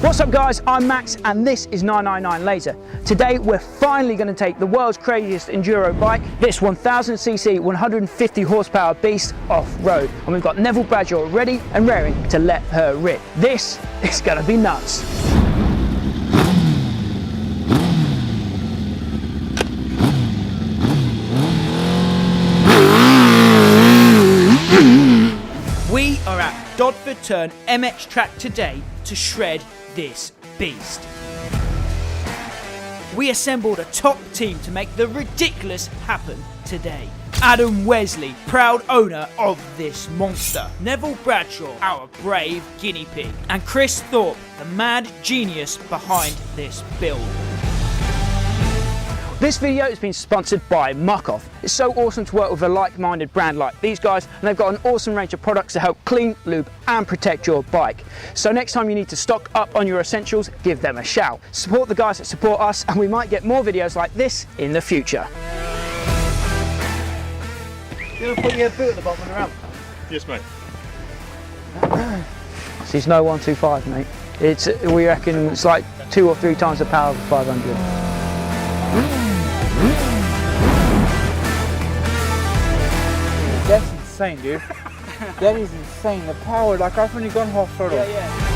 What's up guys, I'm Max and this is 999 Laser. Today we're finally going to take the world's craziest enduro bike, this 1000cc 150 horsepower beast off-road, and we've got Neville Bradshaw ready and raring to let her rip. This is going to be nuts. We are at Dodford Turn MX track today to shred this beast. We assembled a top team to make the ridiculous happen today. Adam Wesley, proud owner of this monster. Neville Bradshaw, our brave guinea pig. And Chris Thorpe, the mad genius behind this build. This video has been sponsored by Motocross. It's so awesome to work with a like-minded brand like these guys, and they've got an awesome range of products to help clean, lube and protect your bike. So next time you need to stock up on your essentials, give them a shout. Support the guys that support us, and we might get more videos like this in the future. You want to put your boot at the bottom of the ramp? Yes, mate. This is no 125, mate. We reckon it's like 2 or 3 times the power of a 500. That's insane, dude. That is insane. The power, like I've only gone half throttle. Yeah.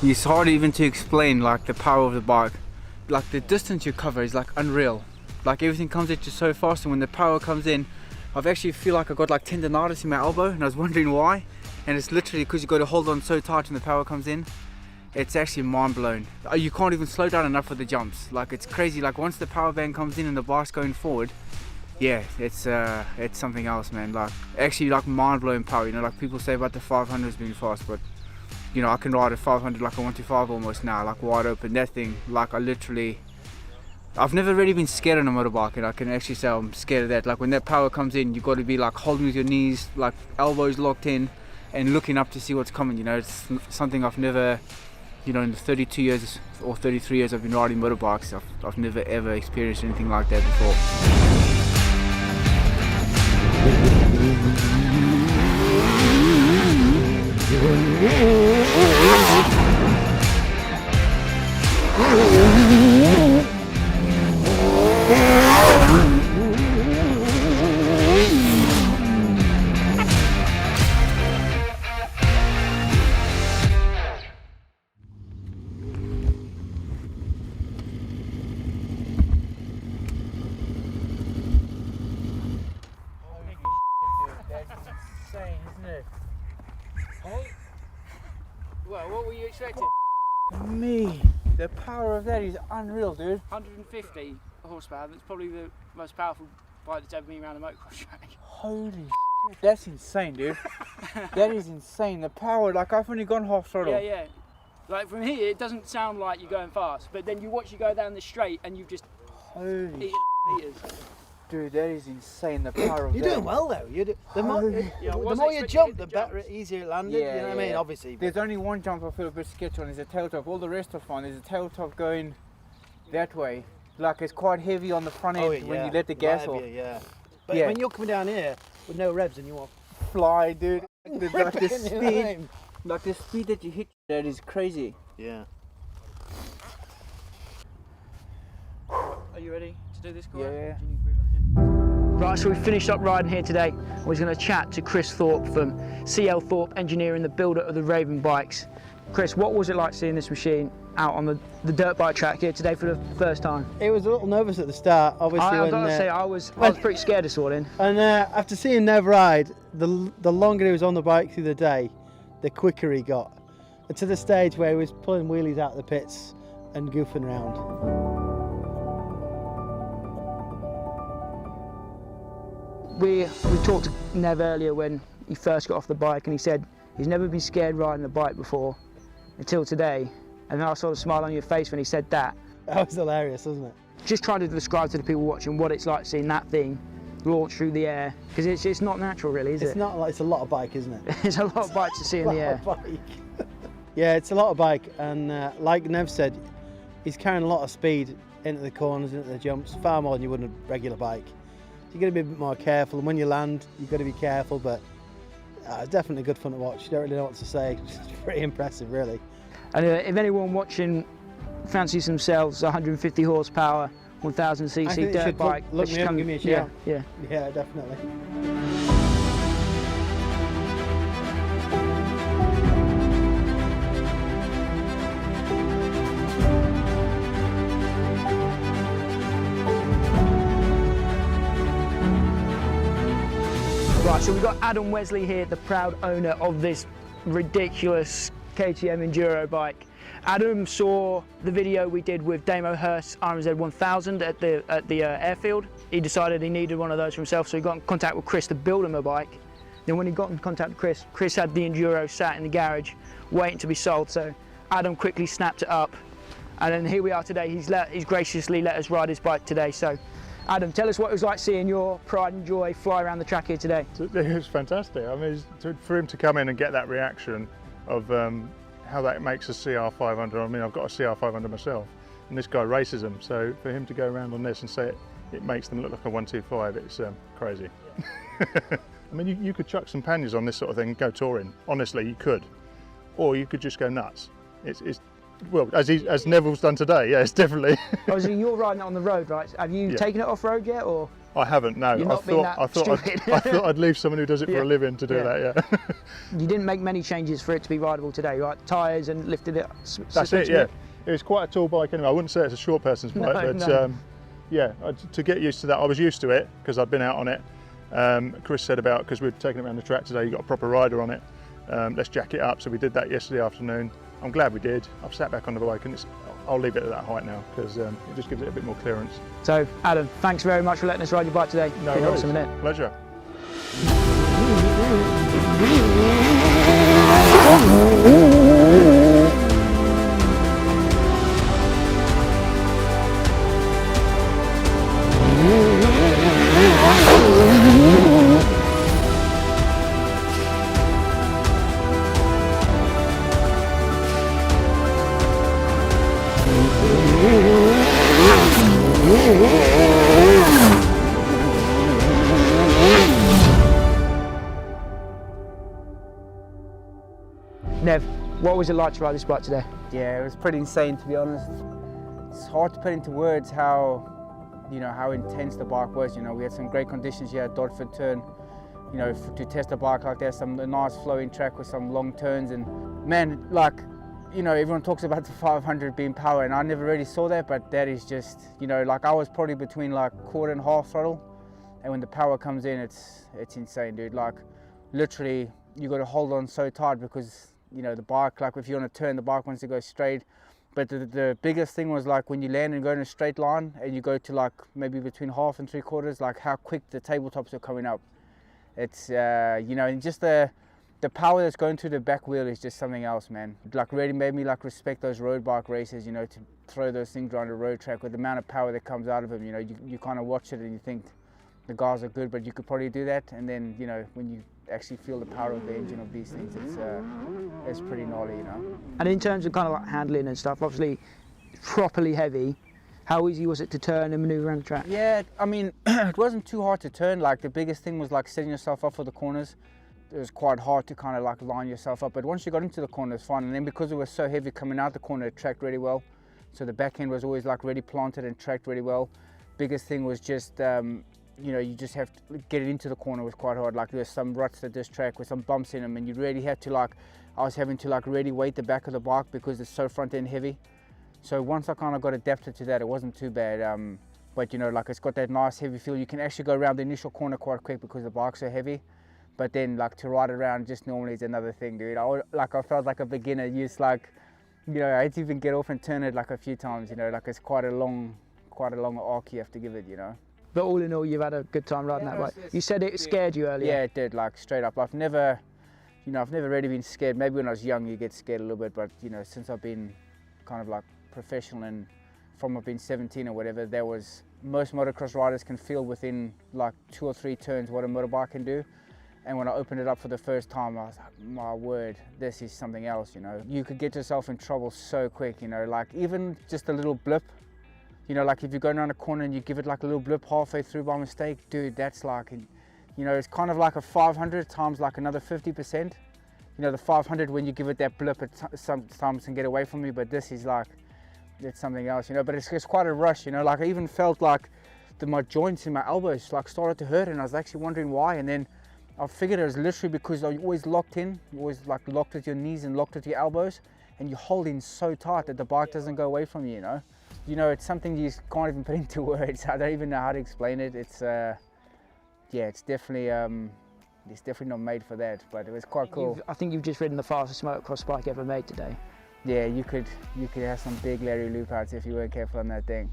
It's hard even to explain like the power of the bike. Like the distance you cover is like unreal. Like everything comes at you so fast, and when the power comes in, I've actually feel like I got like tendonitis in my elbow, and I was wondering why. And it's literally because you got to hold on so tight when the power comes in. It's actually mind blowing. You can't even slow down enough for the jumps. Like it's crazy. Like once the power band comes in and the bike's going forward, yeah, it's something else, man. Like actually like mind blowing power. You know, like people say about the 500s being fast, but you know, I can ride a 500 like a 125 almost now, like wide open. That thing, like I've never really been scared on a motorbike, and I can actually say I'm scared of that. Like when that power comes in, you've got to be like holding with your knees, like elbows locked in, and looking up to see what's coming. You know, it's something I've never, you know, in the 32 years or 33 years I've been riding motorbikes, I've never ever experienced anything like that before. expect it. Me, the power of that is unreal, dude. 150 horsepower, that's probably the most powerful bike that's ever been around the motocross track. Holy shit, that's insane, dude. That is insane. The power, like I've only gone half throttle. Yeah, yeah. Like from here, it doesn't sound like you're going fast, but then you watch you go down the straight and you've just Holy eaten meters. dude, that is insane. The power of You're that. doing well though. The more you jump, the better, easier it landed. Yeah, you know what I mean? Obviously. There's only one jump I feel a bit sketchy on, is a tail top. All the rest are fine. There's a tail top going that way. Like it's quite heavy on the front end when you let the gas off. Yeah. But when you're coming down here with no revs and you want fly, dude. Like the ripping, you know what I mean? like the speed that you hit, that is crazy. Yeah. Are you ready to do this, Corey? Yeah. Right, so we finished up riding here today. We're going to chat to Chris Thorpe from CL Thorpe Engineering, the builder of the Raven bikes. Chris, what was it like seeing this machine out on the dirt bike track here today for the first time? It was a little nervous at the start, obviously. I've got to say, I was pretty scared this morning. And after seeing Nev ride, the longer he was on the bike through the day, the quicker he got. And to the stage where he was pulling wheelies out of the pits and goofing around. We talked to Nev earlier when he first got off the bike, and he said he's never been scared riding a bike before until today. And then I saw the smile on your face when he said that. That was hilarious, wasn't it? Just trying to describe to the people watching what it's like seeing that thing launch through the air, because it's not natural really, is it? It's not like, it's a lot of bike, isn't it? It's a lot of bikes to see in the air. Yeah, it's a lot of bike, and like Nev said, he's carrying a lot of speed into the corners, into the jumps, far more than you would in a regular bike. So you've got to be a bit more careful, and when you land, you've got to be careful, but it's definitely good fun to watch. You don't really know what to say. It's pretty impressive, really. And if anyone watching fancies themselves 150 horsepower, 1000cc dirt bike, look me up and give me a shout. Yeah. Yeah, definitely. Right, so we've got Adam Wesley here, the proud owner of this ridiculous KTM Enduro bike. Adam saw the video we did with Damo Hurst's RMZ 1000 at the airfield. He decided he needed one of those for himself, so he got in contact with Chris to build him a bike. Then when he got in contact with Chris, Chris had the Enduro sat in the garage waiting to be sold, so Adam quickly snapped it up. And then here we are today. He's graciously let us ride his bike today. So Adam, tell us what it was like seeing your pride and joy fly around the track here today. It was fantastic. I mean, for him to come in and get that reaction of how that makes a CR500. I mean, I've got a CR500 myself, and this guy races them. So for him to go around on this and say it makes them look like a 125, it's crazy. I mean, you could chuck some panniers on this sort of thing and go touring. Honestly, you could, or you could just go nuts. It's well, as Neville's done today. Yeah, it's definitely. Obviously, you're riding it on the road, right? Have you taken it off road yet, or? I haven't. No, You're not I thought I'd leave someone who does it for a living to do that. Yeah. You didn't make many changes for it to be rideable today, right? Tyres and lifted it. That's it. Yeah. It was quite a tall bike anyway. I wouldn't say it's a short person's bike, but yeah, to get used to that, I was used to it because I'd been out on it. Chris said about, because we'd taken it around the track today, you got a proper rider on it. Let's jack it up. So we did that yesterday afternoon. I'm glad we did. I've sat back on the bike and I'll leave it at that height now because it just gives it a bit more clearance. So Adam, thanks very much for letting us ride your bike today. No worries. Awesome, isn't it? Pleasure. Nev, what was it like to ride this bike today? Yeah, it was pretty insane, to be honest. It's hard to put into words how intense the bike was. You know, we had some great conditions here at Dodford Turn. You know, to test a bike like that, a nice flowing track with some long turns, and man, like, you know, everyone talks about the 500 being power, and I never really saw that, but that is just, you know, like I was probably between like quarter and half throttle, and when the power comes in, it's insane, dude. Like, literally, you got to hold on so tight because you know, the bike, like if you want to turn, the bike wants to go straight. But the biggest thing was like when you land and go in a straight line and you go to like maybe between half and 3/4, like how quick the tabletops are coming up. It's, you know, and just the power that's going through the back wheel is just something else, man. Like really made me like respect those road bike races, you know, to throw those things around a road track with the amount of power that comes out of them. You know, you kind of watch it and you think the guys are good, but you could probably do that. And then, you know, when you actually feel the power of the engine of these things, it's pretty gnarly, you know. And in terms of kind of like handling and stuff, obviously properly heavy, how easy was it to turn and maneuver around the track? Yeah, I mean, it wasn't too hard to turn. Like the biggest thing was like setting yourself up for the corners. It was quite hard to kind of like line yourself up, but once you got into the corner, it's fine. And then because it was so heavy coming out the corner, it tracked really well. So the back end was always like really planted and tracked really well. Biggest thing was just, you know, you just have to get it into the corner was quite hard. Like there's some ruts that this track with some bumps in them, and you really had to like, I was having to like really weight the back of the bike because it's so front end heavy. So once I kind of got adapted to that, it wasn't too bad. But you know, like it's got that nice heavy feel. You can actually go around the initial corner quite quick because the bike's so heavy. But then like to ride around just normally is another thing, dude. I felt like a beginner. Just like, you know, I had to even get off and turn it like a few times, you know, like it's quite a long arc you have to give it, you know. But all in all, you've had a good time riding that bike. You said it scared you earlier. Yeah, it did, like straight up. I've never really been scared. Maybe when I was young you get scared a little bit, but you know, since I've been kind of like professional and from I've been 17 or whatever, there was, most motocross riders can feel within like 2 or 3 turns what a motorbike can do. And when I opened it up for the first time, I was like, my word, this is something else, you know. You could get yourself in trouble so quick, you know, like even just a little blip, you know, like if you're going around a corner and you give it like a little blip halfway through by mistake, dude, that's like, you know, it's kind of like a 500 times like another 50%. You know, the 500, when you give it that blip, it sometimes can get away from you, but this is like, it's something else, you know. But it's quite a rush, you know, like I even felt like my joints in my elbows like started to hurt, and I was actually wondering why. And then I figured it was literally because you're always locked in, you're always like locked with your knees and locked with your elbows, and you hold in so tight that the bike doesn't go away from you, you know. You know, it's something you can't even put into words. I don't even know how to explain it. It's, yeah, it's definitely not made for that, but it was quite cool. I think you've just ridden the fastest motocross bike ever made today. Yeah, you could have some big Larry loop outs if you weren't careful on that thing.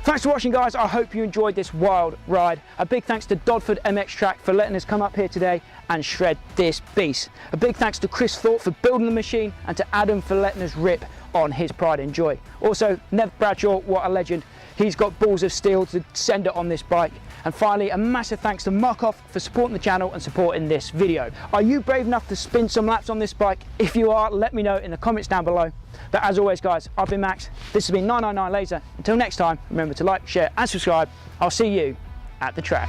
Thanks for watching, guys. I hope you enjoyed this wild ride. A big thanks to Dodford MX Track for letting us come up here today and shred this beast. A big thanks to Chris Thorpe for building the machine, and to Adam for letting us rip on his pride and joy. Also, Neville Bradshaw, what a legend. He's got balls of steel to send it on this bike. And finally, a massive thanks to Motocross for supporting the channel and supporting this video. Are you brave enough to spin some laps on this bike? If you are, let me know in the comments down below. But as always, guys, I've been Max. This has been 999 Laser. Until next time, remember to like, share and subscribe. I'll see you at the track.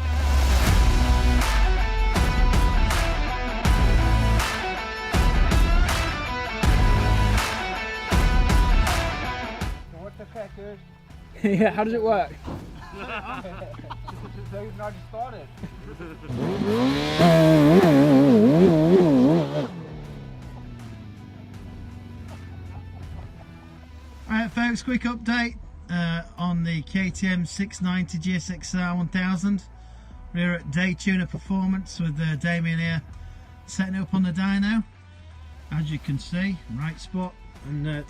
What's the crack, dude? Yeah, how does it work? So you've not started. Alright folks, quick update on the KTM 690 GSX-R 1000. We're at Day Tuner Performance with Damien here, setting it up on the dyno. As you can see, right spot, and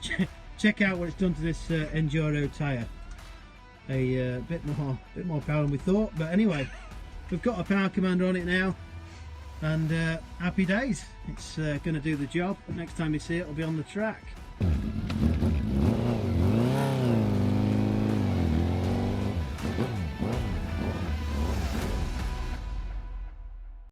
check out what it's done to this Enduro tyre. A bit more power than we thought, but anyway, we've got a power commander on it now, and happy days. It's going to do the job. Next time you see it, it'll be on the track.